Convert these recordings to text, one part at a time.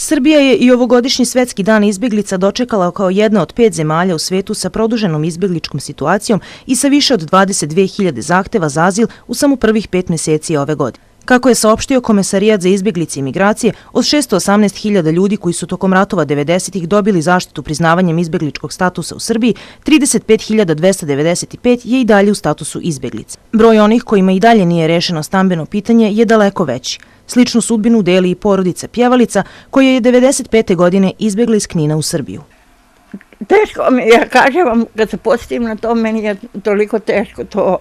Srbija je i ovogodišnji Svetski dan izbjeglica dočekala kao jedna od 5 zemalja u svetu sa produženom izbjegličkom situacijom i sa više od 22.000 zahteva za azil u samo prvih 5 mjeseci ove godine. Kako je saopštio Komesarijat za izbjeglice i migracije, od 618.000 ljudi koji su tokom ratova 90-ih dobili zaštitu priznavanjem izbjegličkog statusa u Srbiji, 35.295 je i dalje u statusu izbjeglice. Broj onih kojima i dalje nije rešeno stambeno pitanje je daleko veći. Sličnu sudbinu deli i porodica Pjevalica, koja je 95. godine izbjegla iz Knina u Srbiju. Teško mi, ja kažem vam, kad se podsjetim na to, meni je toliko teško to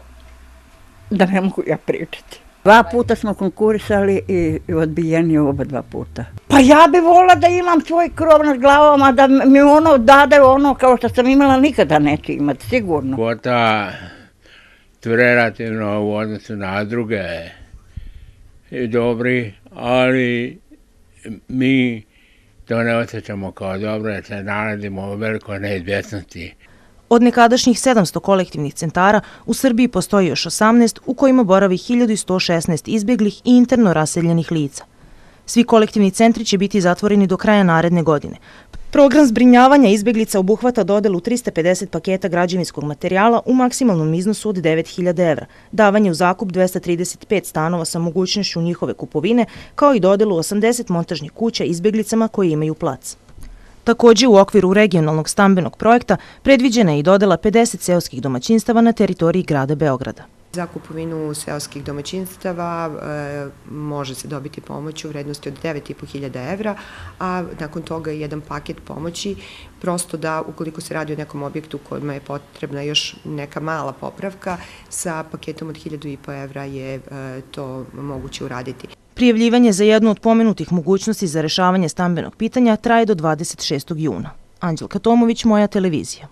da ne mogu ja pričati. 2 puta smo konkurisali i odbijeni oba 2 puta. Pa ja bi volila da imam svoj krov nad glavom, a da mi ono dade ono kao što sam imala, nikada neće imati, sigurno. Kvota relativno u odnosu na druge je dobri, ali mi to ne osjećamo kao dobro jer se nalazimo u velikoj neizvjesnosti. Od nekadašnjih 700 kolektivnih centara u Srbiji postoji još 18 u kojima boravi 1116 izbjeglih i interno raseljenih lica. Svi kolektivni centri će biti zatvoreni do kraja naredne godine. Program zbrinjavanja izbjeglica obuhvata dodelu 350 paketa građevinskog materijala u maksimalnom iznosu od 9.000 evra, davanje u zakup 235 stanova sa mogućnošću njihove kupovine, kao i dodelu 80 montažnih kuća izbjeglicama koji imaju plac. Također, u okviru regionalnog stambenog projekta predviđena je i dodela 50 seoskih domaćinstava na teritoriji grada Beograda. Za kupovinu seoskih domaćinstava može se dobiti pomoć u vrednosti od 9.500 evra, a nakon toga je jedan paket pomoći, prosto da ukoliko se radi o nekom objektu kojima je potrebna još neka mala popravka, sa paketom od 1.500 evra je to moguće uraditi. Prijavljivanje za jednu od pomenutih mogućnosti za rešavanje stambenog pitanja traje do 26. juna. Anđelka Tomović, Moja televizija.